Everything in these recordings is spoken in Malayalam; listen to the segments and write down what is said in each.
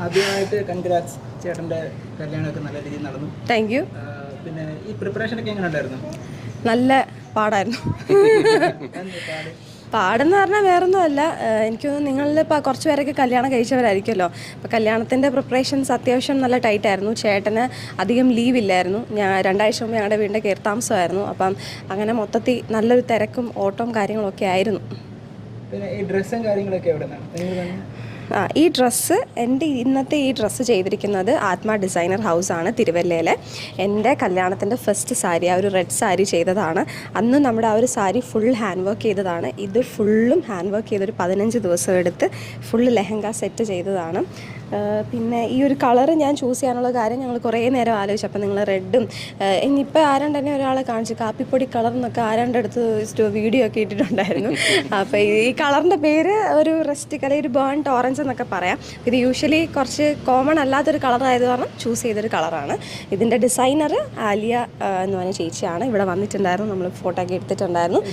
ആദ്യമായിട്ട് കൺഗ്രാറ്റ്സ്, ചേട്ടൻ്റെ കല്യാണമൊക്കെ നല്ല രീതിയിൽ നടന്നു. Thank you. പിന്നെ ഈ പ്രിപ്പറേഷനൊക്കെ എങ്ങനെ ഉണ്ടായിരുന്നു? നല്ല പാടായിരുന്നു. പാടെന്ന് പറഞ്ഞാൽ വേറൊന്നുമല്ല, എനിക്ക് തോന്നുന്നു നിങ്ങളിൽ ഇപ്പോൾ കുറച്ച് പേരൊക്കെ കല്യാണം കഴിച്ചവരായിരിക്കുമല്ലോ. അപ്പോൾ കല്യാണത്തിൻ്റെ പ്രിപ്പറേഷൻസ് അത്യാവശ്യം നല്ല ടൈറ്റായിരുന്നു. ചേട്ടന് അധികം ലീവില്ലായിരുന്നു. ഞാൻ 2 ആഴ്ച മുമ്പ് ഞങ്ങളുടെ വീടിൻ്റെ കയറി താമസമായിരുന്നു. അപ്പം അങ്ങനെ മൊത്തത്തിൽ നല്ലൊരു തിരക്കും ഓട്ടവും കാര്യങ്ങളൊക്കെ ആയിരുന്നു. പിന്നെ ഈ ഡ്രസ്സും കാര്യങ്ങളൊക്കെ എവിടെ നിന്നാണ്? ഈ ഡ്രസ്സ് ഇന്നത്തെ ഈ ഡ്രസ്സ് ചെയ്തിരിക്കുന്നത് ആത്മ ഡിസൈനർ ഹൗസാണ് തിരുവല്ലയിലെ. എൻ്റെ കല്യാണത്തിൻ്റെ ഫസ്റ്റ് സാരി, ആ ഒരു റെഡ് സാരി ചെയ്തതാണ്. അന്ന് നമ്മുടെ ആ ഒരു സാരി ഫുൾ ഹാൻഡ് വർക്ക് ചെയ്തതാണ്. ഇത് ഫുള്ളും ഹാൻഡ് വർക്ക് ചെയ്തൊരു 15 ദിവസം എടുത്ത് ഫുള്ള് ലെഹങ്ക സെറ്റ് ചെയ്തതാണ്. പിന്നെ ഈ ഒരു കളറ് ഞാൻ ചൂസ് ചെയ്യാനുള്ള കാര്യം ഞങ്ങൾ കുറേ നേരം ആലോചിച്ചു. അപ്പോൾ നിങ്ങൾ റെഡും ഇനിയിപ്പോൾ ആരാണ്ട് തന്നെ ഒരാളെ കാണിച്ചു കാപ്പിപ്പൊടി കളർ എന്നൊക്കെ ആരാണ്ട് അടുത്ത് വീഡിയോ ഒക്കെ ഇട്ടിട്ടുണ്ടായിരുന്നു. അപ്പോൾ ഈ കളറിൻ്റെ പേര് ഒരു റസ്റ്റിക് അല്ലെങ്കിൽ ഒരു ബേൺഡ് ഓറഞ്ച് എന്നൊക്കെ പറയാം. ഇത് യൂഷ്വലി കുറച്ച് കോമൺ അല്ലാത്തൊരു കളറായത് കാരണം ചൂസ് ചെയ്തൊരു കളറാണ്. ഇതിൻ്റെ ഡിസൈനർ ആലിയ എന്ന് പറഞ്ഞ ചേച്ചിയാണ്. ഇവിടെ വന്നിട്ടുണ്ടായിരുന്നു, നമ്മൾ ഫോട്ടോ ഒക്കെ എടുത്തിട്ടുണ്ടായിരുന്നു.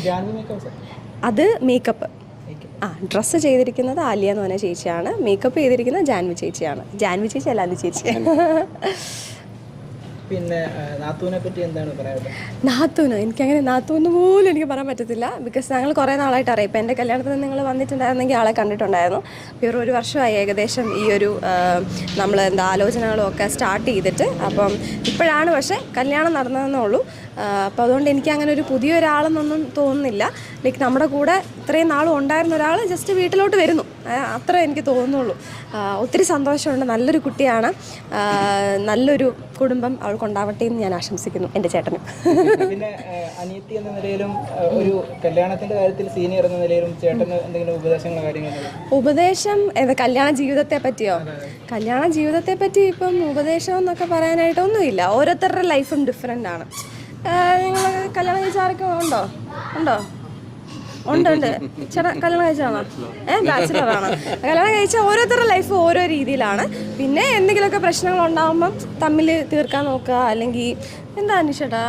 അത് മേക്കപ്പ്. ഡ്രസ്സ് ചെയ്തിരിക്കുന്നത് ആലിയ എന്ന് പറഞ്ഞ ചേച്ചിയാണ്. മേക്കപ്പ് ചെയ്തിരിക്കുന്നത് ജാൻവി ചേച്ചിയാണ്. ജാൻവി ചേച്ചി അല്ലാതെ ചേച്ചിയാണ്. പിന്നെ നാത്തൂനെ പറ്റി എന്താണ് പറയാനുള്ളത്? നാത്തൂനോ? എനിക്കങ്ങനെ നാത്തൂന്ന് പോലും എനിക്ക് പറയാൻ പറ്റത്തില്ല. ബിക്കോസ് ഞങ്ങൾ കുറേ നാളായിട്ട് അറിയാം. ഇപ്പോൾ എൻ്റെ കല്യാണത്തിന് നിങ്ങൾ വന്നിട്ടുണ്ടായിരുന്നെങ്കിൽ ആളെ കണ്ടിട്ടുണ്ടായിരുന്നു. ഇപ്പോൾ 1 വർഷമായി ഏകദേശം ഈ ഒരു നമ്മൾ ആലോചനകളും ഒക്കെ സ്റ്റാർട്ട് ചെയ്തിട്ട്. അപ്പം ഇപ്പോഴാണ് പക്ഷേ കല്യാണം നടന്നതെന്നേ ഉള്ളൂ. അപ്പോൾ അതുകൊണ്ട് എനിക്ക് അങ്ങനെ ഒരു പുതിയൊരാളെന്നൊന്നും തോന്നുന്നില്ല. ലൈക്ക് നമ്മുടെ കൂടെ ഇത്രയും നാളും ഉണ്ടായിരുന്ന ഒരാൾ ജസ്റ്റ് വീട്ടിലോട്ട് വരുന്നു, അത്ര എനിക്ക് തോന്നുന്നുള്ളൂ. ഒത്തിരി സന്തോഷമുണ്ട്. നല്ലൊരു കുട്ടിയാണ്. നല്ലൊരു കുടുംബം അവൾക്കുണ്ടാവട്ടെ എന്ന് ഞാൻ ആശംസിക്കുന്നു എൻ്റെ ചേട്ടനും. പിന്നെ അനിയത്തി എന്ന നിലയിലും ഒരു കല്യാണത്തിൻ്റെ കാര്യത്തിൽ സീനിയർ എന്ന നിലയിലും ചേട്ടന് എന്തെങ്കിലും ഉപദേശങ്ങളോ കാര്യങ്ങളോ? ഉപദേശം കല്യാണ ജീവിതത്തെ പറ്റിയോ? കല്യാണ ജീവിതത്തെ പറ്റി ഇപ്പം ഉപദേശം എന്നൊക്കെ പറയാനായിട്ടൊന്നുമില്ല. ഓരോരുത്തരുടെ ലൈഫും ഡിഫറെൻ്റ് ആണ്. നിങ്ങൾ കല്യാണം കഴിച്ച ആരൊക്കെ ഉണ്ടോ? ഉണ്ട്. ചേട്ടാ കല്യാണം കഴിച്ചതാണോ? ബാച്ചിലറാണ്. കല്യാണം കഴിച്ച ഓരോരുത്തരുടെ ലൈഫ് ഓരോ രീതിയിലാണ്. പിന്നെ എന്തെങ്കിലുമൊക്കെ പ്രശ്നങ്ങൾ ഉണ്ടാകുമ്പം തമ്മിൽ തീർക്കാൻ നോക്കുക, അല്ലെങ്കിൽ എന്താ ചേട്ടാ,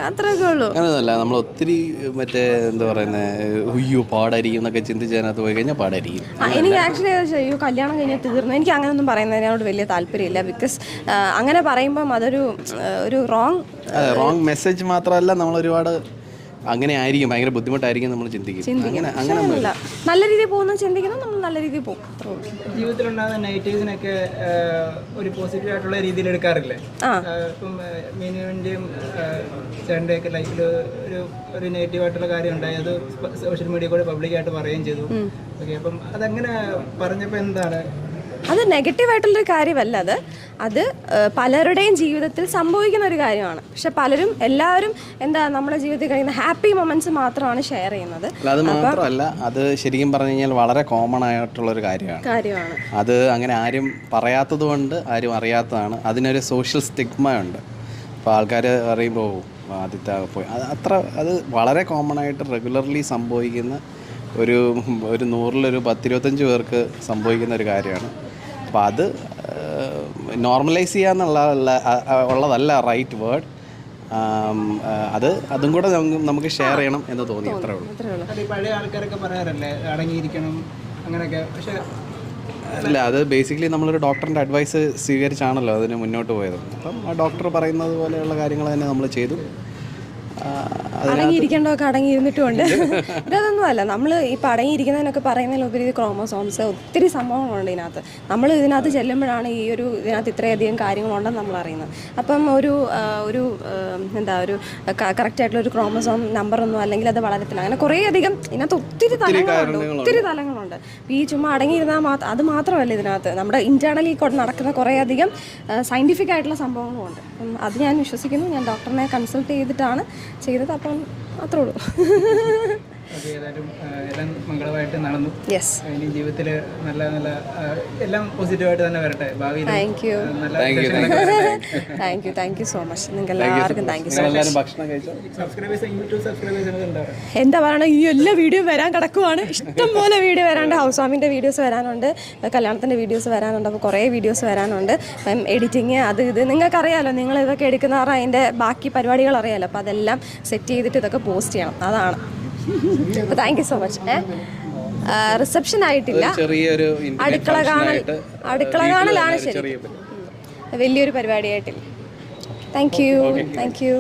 അത്രയൊക്കെ ഉള്ളൂ. അങ്ങനെയൊന്നുമല്ല, നമ്മൾ ഒത്തിരി മറ്റേ എന്താ പറയുന്നത് പാടായിരിക്കും എന്നൊക്കെ ചിന്തിച്ച് അതിനകത്ത് പോയി കഴിഞ്ഞാൽ പാടായിരിക്കും. എനിക്ക് ആക്ച്വലി അയ്യോ കല്യാണം കഴിഞ്ഞാൽ തീർന്നു, എനിക്ക് അങ്ങനെയൊന്നും പറയുന്നതിനോട് വലിയ താല്പര്യമില്ല. ബിക്കോസ് അങ്ങനെ പറയുമ്പം അതൊരു റോങ് മെസ്സേജ് മാത്രമല്ല, നമ്മൾ ഒരുപാട് അങ്ങനെ ആയിരിക്കും, ഭയങ്കര ബുദ്ധിമുട്ടായിരിക്കും നമ്മൾ ചിന്തിക്കും. അങ്ങനെ നല്ല രീതിയിൽ പോകുന്ന ചിന്തിക്കുന്നത് നമ്മൾ നല്ല രീതിയിൽ പോകും. ജീവിതത്തിലുണ്ടാകുന്ന നെഗറ്റീവ്സിനൊക്കെ ഒരു പോസിറ്റീവ് ആയിട്ടുള്ള രീതിയിൽ എടുക്കാറില്ലേ? ഇപ്പം മീനുവിൻ്റെയും ചേട്ടൻ്റെയൊക്കെ ലൈഫിൽ ഒരു നെഗറ്റീവ് ആയിട്ടുള്ള കാര്യം ഉണ്ടായി, അത് സോഷ്യൽ മീഡിയ കൂടെ പബ്ലിക്കായിട്ട് പറയുകയും ചെയ്തു. ഓക്കെ, അപ്പം അതങ്ങനെ പറഞ്ഞപ്പോൾ എന്താണ്? അത് നെഗറ്റീവായിട്ടുള്ളൊരു കാര്യമല്ല. അത് പലരുടെയും ജീവിതത്തിൽ സംഭവിക്കുന്ന ഒരു കാര്യമാണ്. പക്ഷെ എല്ലാവരും നമ്മുടെ ജീവിതത്തിൽ കഴിയുന്ന ഹാപ്പി മൊമെന്റ്സ് മാത്രമാണ് ഷെയർ ചെയ്യുന്നത്. അത് മാത്രമല്ല, അത് ശരിക്കും പറഞ്ഞു കഴിഞ്ഞാൽ വളരെ കോമൺ ആയിട്ടുള്ളൊരു കാര്യമാണ്. അത് അങ്ങനെ ആരും പറയാത്തത് കൊണ്ട് ആരും അറിയാത്തതാണ്. അതിനൊരു സോഷ്യൽ സ്റ്റിഗ്മ ഉണ്ട്. അപ്പോൾ ആൾക്കാർ പറയുമ്പോൾ ആദ്യത്തെ പോയി അത് വളരെ കോമൺ ആയിട്ട് റെഗുലർലി സംഭവിക്കുന്ന ഒരു 100-ൽ 10-25 പേർക്ക് സംഭവിക്കുന്ന ഒരു കാര്യമാണ്. അപ്പോൾ അത് നോർമലൈസ് ചെയ്യാന്നുള്ളതല്ല റൈറ്റ് വേർഡ്. അതും കൂടെ നമുക്ക് ഷെയർ ചെയ്യണം എന്ന് തോന്നി, അത്രേ ഉള്ളൂ. പഴയ ആൾക്കാരൊക്കെ പറയാറല്ലേ അടങ്ങിയിരിക്കണം അങ്ങനെയൊക്കെ, പക്ഷേ അല്ല, അത് ബേസിക്കലി നമ്മളൊരു ഡോക്ടറിൻ്റെ അഡ്വൈസ് സ്വീകരിച്ചാണല്ലോ അതിന് മുന്നോട്ട് പോയത്. അപ്പം ആ ഡോക്ടർ പറയുന്നത് പോലെയുള്ള കാര്യങ്ങൾ തന്നെ നമ്മൾ ചെയ്തു. അടങ്ങിയിരിക്കേണ്ടതൊക്കെ അടങ്ങിയിരുന്നിട്ടുമുണ്ട്. ഇതൊന്നുമല്ല, നമ്മൾ ഇപ്പോൾ അടങ്ങിയിരിക്കുന്നതിനൊക്കെ പറയുന്നതിലുപരി ക്രോമോസോംസ് ഒത്തിരി സംഭവങ്ങളുണ്ട് ഇതിനകത്ത്. നമ്മൾ ഇതിനകത്ത് ചെല്ലുമ്പോഴാണ് ഇതിനകത്ത് ഇത്രയധികം കാര്യങ്ങളുണ്ടെന്ന് നമ്മൾ അറിയുന്നത്. അപ്പം ഒരു കറക്റ്റായിട്ടുള്ള ഒരു ക്രോമോസോം നമ്പറൊന്നും അല്ലെങ്കിൽ അത് വളരത്തില്ല. അങ്ങനെ കുറേയധികം ഇതിനകത്ത് ഒത്തിരി തലങ്ങളുണ്ട്. ഈ ചുമ്മാ അടങ്ങിയിരുന്നാൽ അത് മാത്രമല്ല, ഇതിനകത്ത് നമ്മുടെ ഇന്റേണലി നടക്കുന്ന കുറേയധികം സയൻറ്റിഫിക് ആയിട്ടുള്ള സംഭവങ്ങളുമുണ്ട്. അപ്പം അത് ഞാൻ വിശ്വസിക്കുന്നു. ഞാൻ ഡോക്ടറിനെ കൺസൾട്ട് ചെയ്തിട്ടാണ് ചെയ്തത്. അപ്പം അത്രേ ഉള്ളൂ. എല്ലാം മംഗളമായിട്ട് നടന്നു. ഇനി ജീവിതത്തിൽ നല്ല എല്ലാം പോസിറ്റീവായിട്ട് തന്നെ വരട്ടെ ഭാവിയിൽ. Thank you so much. നിങ്ങൾക്ക് എല്ലാവർക്കും താങ്ക് യു സോ മച്ച്. എന്താ പറയണ, ഈ എല്ലാ വീഡിയോ വരാൻ കിടക്കുവാണ്. ഇഷ്ടംപോലെ വീഡിയോ വരാനുണ്ട്. ഹൗസ് വാമിൻ്റെ വീഡിയോസ് വരാനുണ്ട്, കല്യാണത്തിൻ്റെ വീഡിയോസ് വരാനുണ്ട്. അപ്പോൾ കുറേ വീഡിയോസ് വരാനുണ്ട്. അപ്പം എഡിറ്റിങ് അത് നിങ്ങൾക്കറിയാമല്ലോ, നിങ്ങൾ ഇതൊക്കെ എടുക്കുന്ന പറഞ്ഞാൽ അതിൻ്റെ ബാക്കി പരിപാടികൾ അറിയാമല്ലോ. അപ്പോൾ അതെല്ലാം സെറ്റ് ചെയ്തിട്ട് ഇതൊക്കെ പോസ്റ്റ് ചെയ്യണം. അതാണ്. Thank you so much. Reception ആയിട്ടില്ല, ചെറിയൊരു അടുക്കള കാണലാണ് ശരി, വലിയൊരു പരിപാടിയായിട്ടില്ല. Thank you.